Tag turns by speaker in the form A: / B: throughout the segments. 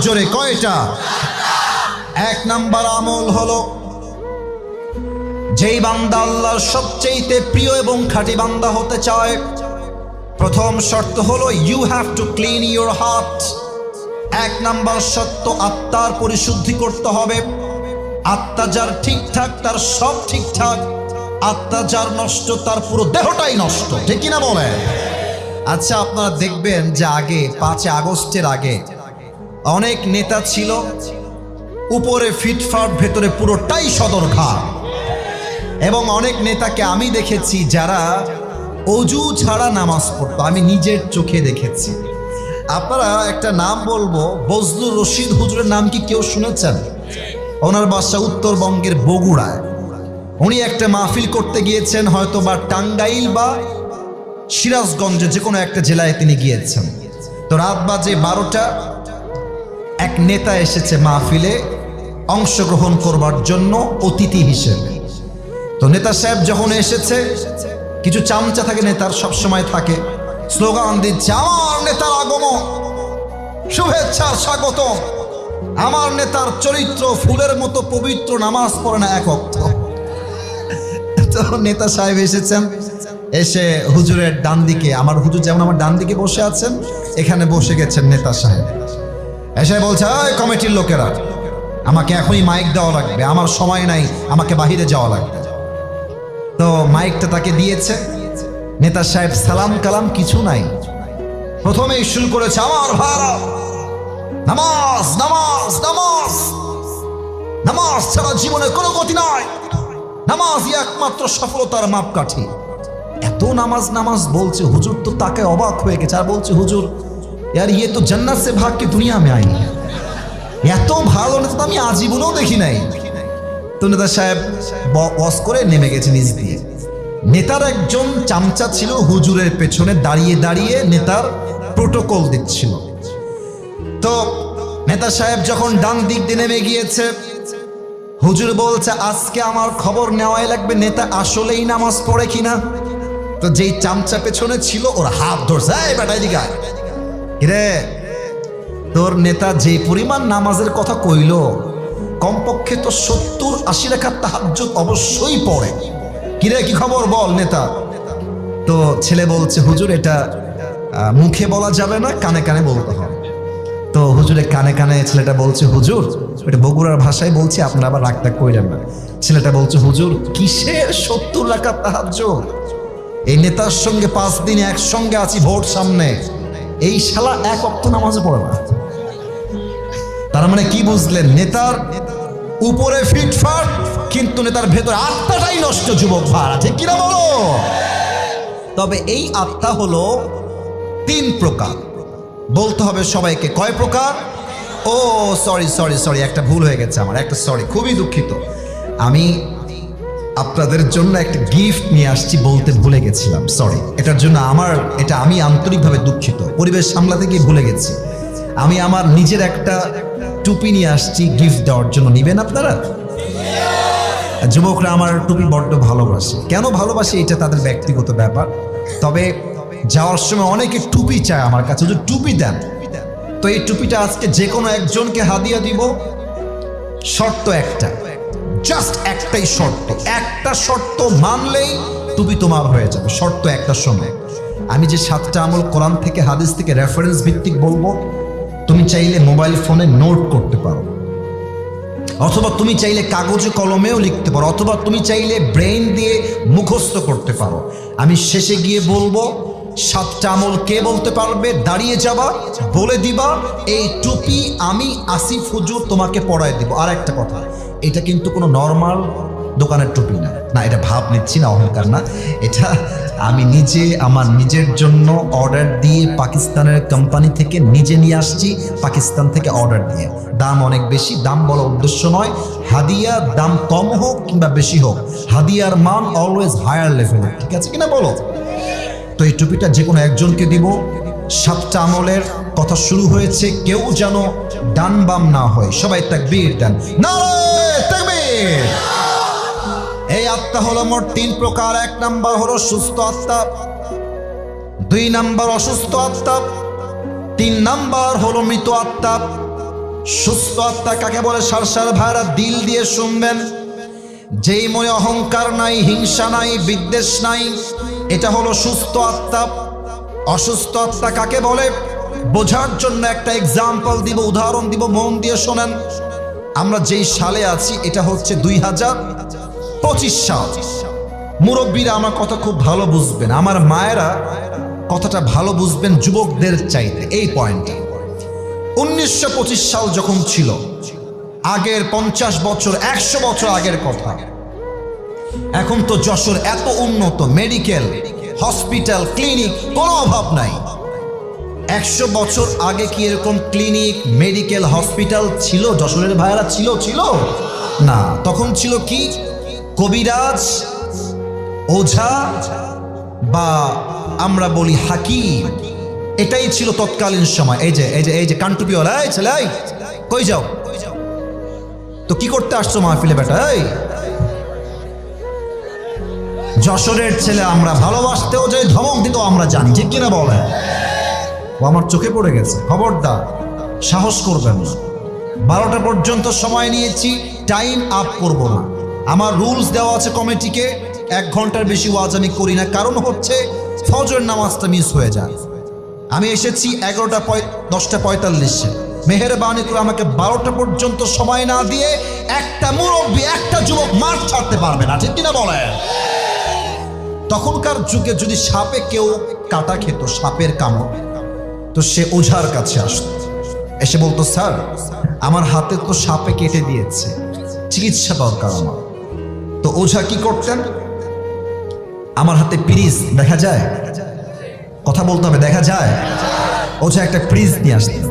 A: জোরে, কয়টা? এক নাম্বার আমল হলো, যেই বান্দা আল্লাহর সবচেয়ে প্রিয় এবং খাঁটি বান্দা হতে চায়, প্রথম শর্ত হলো you have to clean your heart. এক নাম্বার শর্ত, আত্মার পরিশুদ্ধি করতে হবে। আত্মা যার ঠিকঠাক তার সব ঠিকঠাক, আত্মা যার নষ্ট তার পুরো দেহটাই নষ্ট, ঠিক কিনা বলে? আচ্ছা, আপনারা দেখবেন যে আগে 5 আগস্টের আগে অনেক নেতা ছিল, উপরে ফিটফাট, ভেতরে পুরোটাই সদরঘাট। এবং অনেক নেতাকে আমি দেখেছি যারা অজু ছাড়া নামাজ পড়তো, আমি নিজের চোখে দেখেছি। আপনারা একটা নাম বলবো, বজলুর রশিদ হুজুরের নাম কি কেউ শুনেছেন? ওনার বাসা উত্তরবঙ্গের বগুড়ায়। উনি একটা মাহফিল করতে গিয়েছেন, হয়তো বা টাঙ্গাইল বা সিরাজগঞ্জে যে কোনো একটা জেলায় তিনি গিয়েছেন। তো রাত বাজে 12টা, এক নেতা এসেছে মাহফিলে অংশগ্রহণ করবার জন্য অতিথি হিসেবে। তো নেতা সাহেব যখন এসেছে, কিছু চামচা থাকে, নেতার সব সময় থাকে, স্লোগান দিচ্ছে, আমার নেতার আগমন, শুভেচ্ছার স্বাগত, আমার নেতার চরিত্র ফুলের মতো পবিত্র, নামাজ পড়ে না এক ওয়াক্ত। তো নেতা সাহেব এসেছেন, এসে হুজুরের ডান দিকে, আমার হুজুর যেমন আমার ডান দিকে বসে আছেন, এখানে বসে গেছেন নেতা সাহেব। এসে বলছে, ওই কমিটির লোকেরা, আমাকে এখনই মাইক দেওয়া লাগবে, আমার সময় নাই, আমাকে বাহিরে যাওয়া লাগবে। তো মাইকটা তাকে দিয়েছে। নেতা সাহেব সালাম কালাম কিছু নাই, প্রথমেই শুরু করেছে, আমার ভাইরা, নামাজ নামাজ নামাজ, নামাজ ছাড়া জীবনে কোনো গতি নাই, নামাজই একমাত্র সফলতার মাপকাঠি। এত নামাজ নামাজ বলছে, হুজুর তো তাকে অবাক হয়ে গেছে, আর বলছে, হুজুর यार ये तो जन्नत से भाग के दुनिया में आई है, এত ভালো নেতা তো আমি আজীবনেও দেখি নাই। তো নেতা সাহেব ওয়াজ করে নেমে গেছে নিজ দিয়ে। নেতার একজন চামচা ছিল হুজুরের পেছনে দাঁড়িয়ে দাঁড়িয়ে নেতার প্রোটোকল দিচ্ছিল। তো নেতা সাহেব যখন ডান দিক দিয়ে নেমে গিয়েছে, হুজুর বলছে, আজকে আমার খবর নেওয়াই লাগবে নেতা আসলেই নামাজ পড়ে কিনা। তো যেই চামচা পেছনে ছিল ওর হাত ধরছে, এই বেটা এদিকে আয়। রে, তোর নেতা যে পরিমাণ নামাজের কথা কইল, কমপক্ষে তো 70-80 রাকাত তাহাজ্জুদ অবশ্যই পড়ে। কিরে, কি খবর বল নেতা? তো ছেলে বলছে, হুজুর এটা মুখে বলা যাবে না, কানে কানে বলতে হবে। তো হুজুরে কানে কানে ছেলেটা বলছে, হুজুর, এটা বগুড়ার ভাষায় বলছি, আপনারা আবার রাগটা কইলেন না। ছেলেটা বলছে, হুজুর কিসের 70 রাকাত তাহাজ্জুদ? এই নেতার সঙ্গে 5 দিন একসঙ্গে আছি, ভোট সামনে, এই শালা এক ওয়াক্ত নামাজে পড়ে না। তার মানে কি বুঝলেন? নেতার উপরে ফিটফাট, কিন্তু নেতার ভেতরে আত্মাটাই নষ্ট। যুবক ভাড়া, ঠিক কিনা বলো? তবে এই আত্মা হলো 3 প্রকার। বলতে হবে সবাইকে, কয় প্রকার? ও সরি সরি সরি, একটা ভুল হয়ে গেছে আমার, একটা সরি, খুবই দুঃখিত। আমি আপনাদের জন্য একটা গিফট নিয়ে আসছি, বলতে ভুলে গেছিলাম, সরি। এটার জন্য আমি আন্তরিকভাবে দুঃখিত, পরিবেশ সামলাতে গিয়ে ভুলে গেছি। আমি আমার নিজের একটা টুপি নিয়ে আসছি গিফট দেওয়ার জন্য, নিবেন আপনারা? যুবকরা আমার টুপি বড্ড ভালোবাসে। কেন ভালোবাসে এটা তাদের ব্যক্তিগত ব্যাপার। তবে যাওয়ার সময় অনেকে টুপি চায় আমার কাছে, যে টুপি দেন। তো এই টুপিটা আজকে যে কোনো একজনকে হাদিয়া দিব। শর্ত একটা, জাস্ট একটাই শর্ত, একটা শর্ত মানলেই টুপি তোমার হয়ে যাবে। শর্ত একটা, সময় আমি যে 7টা আমল কোরআন থেকে হাদিস থেকে রেফারেন্স ভিত্তিক বলবো, তুমি চাইলে মোবাইল ফোনে নোট করতে পারো, অথবা তুমি চাইলে কাগজে কলমেও লিখতে পারো, অথবা তুমি চাইলে ব্রেইন দিয়ে মুখস্থ করতে পারো। আমি শেষে গিয়ে বলবো 7টা আমল কে বলতে পারবে, দাঁড়িয়ে যাবা, বলে দিবা, এই টুপি আমি আসিফ হুজুর তোমাকে পড়ায় দিব। আর একটা কথা, এটা কিন্তু কোনো নর্মাল দোকানের টুপি না, না এটা ভাব নিচ্ছি না, অহংকার না, এটা আমি নিজে আমার নিজের জন্য অর্ডার দিয়ে পাকিস্তানের কোম্পানি থেকে নিজে নিয়ে আসছি, পাকিস্তান থেকে অর্ডার দিয়ে। দাম অনেক বেশি, দাম বলা উদ্দেশ্য নয়, হাদিয়া দাম কম হোক কিংবা বেশি হোক, হাদিয়ার মান অলওয়েজ হায়ার লেভেলের, ঠিক আছে কিনা বলো? তো এই টুপিটা যে কোনো একজনকে দিব। 7টা আমলের কথা শুরু হয়েছে, কেউ যেন ডান বাম না হয়, সবাই তাকবীর দেন, নারে তাকবীর। এই আত্মা হলো মোট 3 প্রকার। 1 নাম্বার হলো সুস্থ আত্মা, 2 নাম্বার অসুস্থ আত্মা, 3 নাম্বার হলো মৃত আত্মা। সুস্থ আত্মা কাকে বলে? সারসার ভাইরা দিল দিয়ে শুনবেন। যেই মনে অহংকার নাই, হিংসা নাই, বিদ্বেষ নাই, এটা হলো সুস্থ আত্মা। অসুস্থ আত্মা কাকে বলে? বোঝার জন্য একটা এক্সাম্পল দিব, উদাহরণ দিব, মন দিয়ে শোনেন। আমরা যেই সালে আছি এটা হচ্ছে 2025 সাল। মুরব্বীরা আমার কথা খুব ভালো বুঝবেন, আমার মায়েরা কথাটা ভালো বুঝবেন যুবকদের চাইতে। এই পয়েন্টে 1925 সাল যখন ছিল, আগের 50 বছর 100 বছর আগের কথা। এখন তো যশোর এত উন্নত, মেডিকেল, হসপিটাল, ক্লিনিক কোনো অভাব নাই। 100 বছর আগে কি এরকম ক্লিনিক, মেডিকেল, হসপিটাল ছিল যশোরের ভাইয়েরা? ছিল না। তখন ছিল কি? কবিরাজ, ওঝা বা আমরা বলি হাকিম, এটাই ছিল তৎকালীন সময়। এই যে কান্টুপিওয়ালা, এই ছেলে কই যাও? তো কি করতে আসছো মাহফিলে বেটা? এই যশোরের ছেলে আমরা, ভালোবাসতেও যাই, ধমক দিতেও আমরা জানি, ঠিক কিনা বলে? ও আমার চোখে পড়ে গেছে। খবরদার সাহস করবেন না। 12টা পর্যন্ত সময় নিয়েছি, টাইম আপ করব না। আমার রুলস দেওয়া আছে কমিটিকে, 1 ঘন্টার বেশি ওয়াজ আমি করি না। কারণ হচ্ছে ফজর নামাজটা মিস হয়ে যায়। আমি এসেছি 10:45-এ। মেহেরবানি করে আমাকে 12টা পর্যন্ত সময় না দিয়ে একটা মুরব্বী, একটা যুবক মাঠ ছাড়তে পারবে না, ঠিক কিনা বলে? তখনকার যুগে যদি সাপে কেউ কাটা খেত, সাপের কামড়, তো সে ওঝার কাছে আসতো, এসে বলতো, স্যার আমার হাতে তো সাপে কেটে দিয়েছে, চিকিৎসা দরকার আমার। তো ওঝা কি করতেন? আমার হাতে পিরিজ দেখা যায়, কথা বলতে হবে, দেখা যায়। ওঝা একটা ফ্রিজ নিয়ে আসতেন,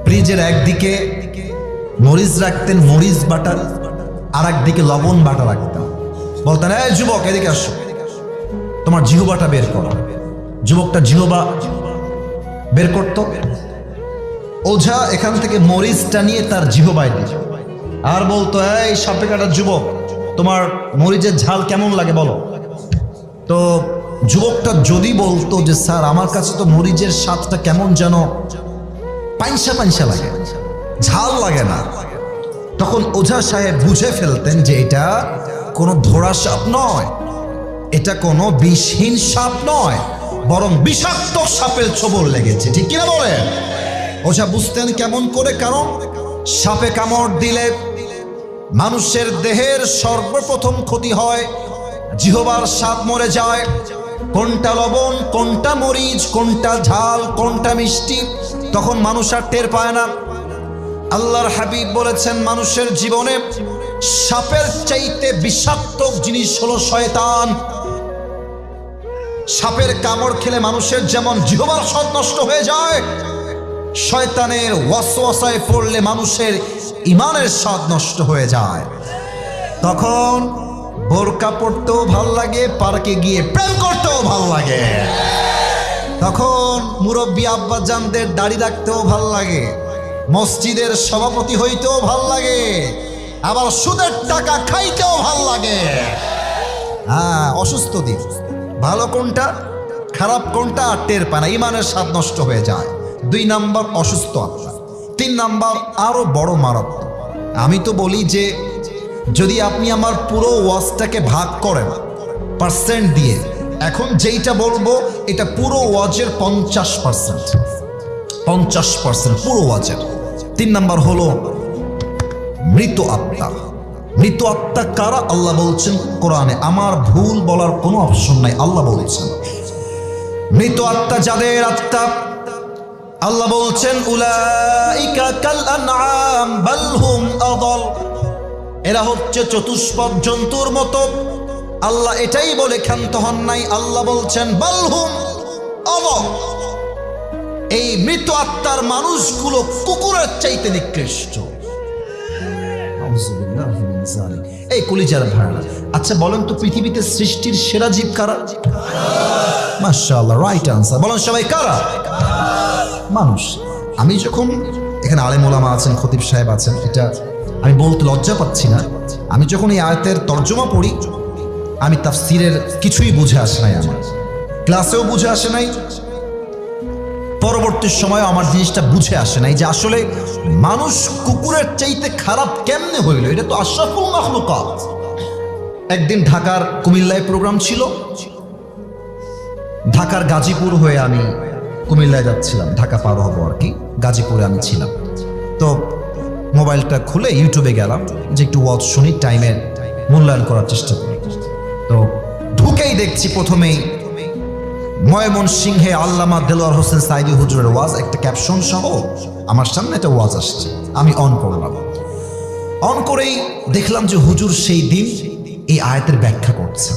A: ফ্রিজের একদিকে মরিচ রাখতেন, মরিচ বাটা, আর একদিকে লবণ বাটা রাখতেন। বলতেন, এই যুবক এদিকে আসো, তোমার জিহ্বাটা বের করো। যুবকটা জিহ্বা বের করতো। ওঝা এখান থেকে মরিচটা নিয়ে তার জিহ্বায় দিত আর বলতো, এই সাপে কাটা যুবক, তোমার মরিচের ঝাল কেমন লাগে বলো। তো যুবকটা যদি বলতো যে স্যার আমার কাছে তো মরিচের স্বাদটা কেমন যেন পাইনসা পাইনসা লাগে, ঝাল লাগে না, তখন ওঝা সাহেব বুঝে ফেলতেন যে এটা কোনো ধরা সাপ নয়, এটা কোনো বিষহীন সাপ নয়, বরং বিষাক্ত সাপের ছোবল লেগেছে, ঠিক কিনা বলে? ওঝা বুঝতেন কেমন করে? কারণ সাপে কামড় দিলে মানুষের দেহের সর্বপ্রথম ক্ষতি হয়, জিহ্বার স্বাদ মরে যায়। কোনটা লবণ, কোনটা মরিচ, কোনটা ঝাল, কোনটা মিষ্টি, তখন মানুষ আর টের পায় না। আল্লাহর হাবিব বলেছেন, মানুষের জীবনে সাপের চাইতে বিষাক্ত জিনিস হলো শয়তান। সাপের কামড় খেলে মানুষের যেমন জিহ্বার স্বাদ নষ্ট হয়ে যায়, শয়তানের ওয়াসওয়াসায় পড়লে মানুষের ঈমানের স্বাদ নষ্ট হয়ে যায়। তখন বোরকা পড়তেও ভাল লাগে, পার্কে গিয়ে প্রেম করতেও ভাল লাগে, তখন মুরব্বী আব্বাজানদের দাড়ি রাখতেও ভাল লাগে, মসজিদের সভাপতি হইতেও ভাল লাগে, আবার সুদের টাকা খাইতেও ভাল লাগে। হ্যাঁ, অসুস্থ দিন, ভালো কোনটা খারাপ কোনটা আর টের পায় না, ঈমানের স্বাদ নষ্ট হয়ে যায়। 2 নাম্বার অসুস্থ আত্মা। 3 নাম্বার আরো বড় মারাত্মক। আমি তো বলি যে যদি আপনি আমার পুরো ওয়াজটাকে ভাগ করেন পার্সেন্ট দিয়ে, এখন যেইটা বলবো এটা পুরো ওয়াজের 50% পুরো ওয়াজের। 3 নাম্বার হলো মৃত আত্মা। মৃত আত্মা কারা? আল্লাহ বলছেন কোরআনে, আমার ভুল বলার কোনো অপশন নাই, আল্লাহ বলছেন মৃত আত্মা যাদের আত্মা, আল্লাহ বলছেন উলাইকা কাল আনআম বাল হুম আদাল, এরা হচ্ছে চতুষ্পদ জন্তুর মতো। আল্লাহ এটাই বলে ক্ষান্ত হন নাই, আল্লাহ বলছেন বাল হুম আদাল, এই মৃত আত্মার মানুষগুলো কুকুরের চাইতে নিকৃষ্ট। এই কলিজার ভাড়া, আচ্ছা বলেন তো পৃথিবীতে সৃষ্টির সেরা জীব কারা? মাশাআল্লাহ, রাইট আনসার। বলেন সবাই কারা? মানুষ। আমি যখন এখানে আলেম ওলামা আছেন, খতিব সাহেব আছেন, এটা আমি বলতে লজ্জা পাচ্ছি না, আমি যখন এই আয়াতের তর্জমা পড়ি, আমি তাফসীরের কিছুই বুঝে আসে নাই, আমার ক্লাসেও বুঝে আসে নাই, পরবর্তী সময় আমার জিনিসটা বুঝে আসে নাই যে আসলে মানুষ কুকুরের চাইতে খারাপ কেমনে হইল, এটা তো আশরাফুল মাখলুকাত। একদিন ঢাকার কুমিল্লায় প্রোগ্রাম ছিল, ঢাকার গাজীপুর হয়ে আমি কুমিল্লায় যাচ্ছিলাম, ঢাকা পার হবো আর কি, গাজীপুরে আমি ছিলাম। তো মোবাইলটা খুলে ইউটিউবে গেলাম যে একটু ওয়াজ শুনি, টাইমের মূল্যায়ন করার চেষ্টা করি। তো ঢুকেই দেখছি প্রথমেই ময়মনসিংহে আল্লামা দেলোয়ার হোসেন সাইদি হুজুরের ওয়াজ, একটা ক্যাপশন সহ আমার সামনে একটা ওয়াজ আসছে। আমি অন করলাম, অন করেই দেখলাম যে হুজুর সেই দিন এই আয়াতের ব্যাখ্যা করছে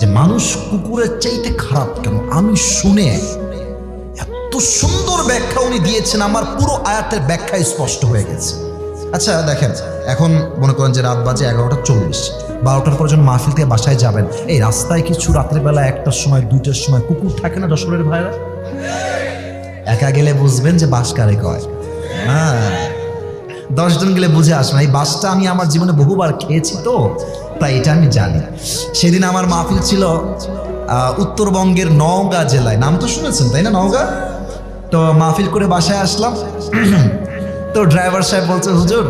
A: যে মানুষ কুকুরের চাইতে খারাপ কেন। আমি শুনে এত সুন্দর ব্যাখ্যা উনি দিয়েছেন, আমার পুরো আয়াতের ব্যাখ্যা স্পষ্ট হয়ে গেছে। আচ্ছা দেখেন, এখন মনে করেন যে রাত বাজে 11:40, 12টার পর যখন মাহফিল থেকে বাসায় যাবেন, এই রাস্তায় কিছু রাত্রেবেলা 1টার সময় 2টার সময় কুকুর থাকে না যশোরের ভাইরা? একা গেলে বুঝবেন যে বাস কারে কয়। হ্যাঁ, 10 জন গেলে বুঝে আসবেন। এই বাসটা আমি আমার জীবনে বহুবার খেয়েছি, তো তাই এটা আমি জানি। সেদিন আমার মাহফিল ছিল উত্তরবঙ্গের নওগাঁ জেলায়, নাম তো শুনেছেন তাই না, নওগাঁ। তো মাহফিল করে বাসায় আসলাম, তো ড্রাইভার সাহেব বলছে, হুজুর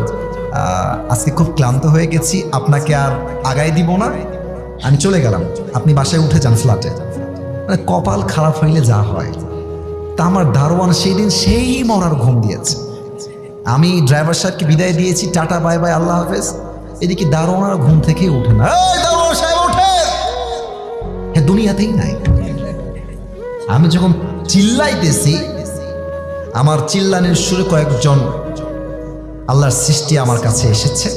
A: আজকে খুব ক্লান্ত হয়ে গেছি, আপনাকে আর আগায় দিব না, আমি চলে গেলাম, আপনি বাসায় উঠে যান ফ্ল্যাটে। মানে কপাল খারাপ হইলে যা হয়। তা আমার দারোয়ান সেই দিন সেই মরার ঘুম দিয়েছে। আমি ড্রাইভার সাহেবকে বিদায় দিয়েছি, টাটা বাই বাই আল্লাহ হাফেজ, এদিকে দারোয়ান ঘুম থেকে উঠে না। দারোয়ান সাহেব ওঠে, হ্যাঁ দুনিয়াতেই নাই। আমি যখন চিল্লাইতেছি, আমার চিল্লানির সুরে কয়েকজন আল্লাহর সৃষ্টি আমার কাছে এসেছে।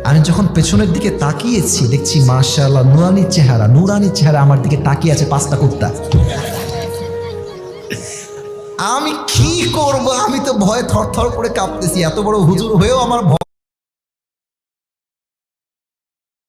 A: আমি যখন পেছনের দিকে তাকিয়েছি, দেখছি মাশাআল্লাহ নুরানি চেহারা আমার দিকে তাকিয়ে আছে 5টা কুত্তা। আমি কি করব, আমি তো ভয়ে থরথর করে কাঁপতেছি, এত বড় হুজুর হয়েও আমার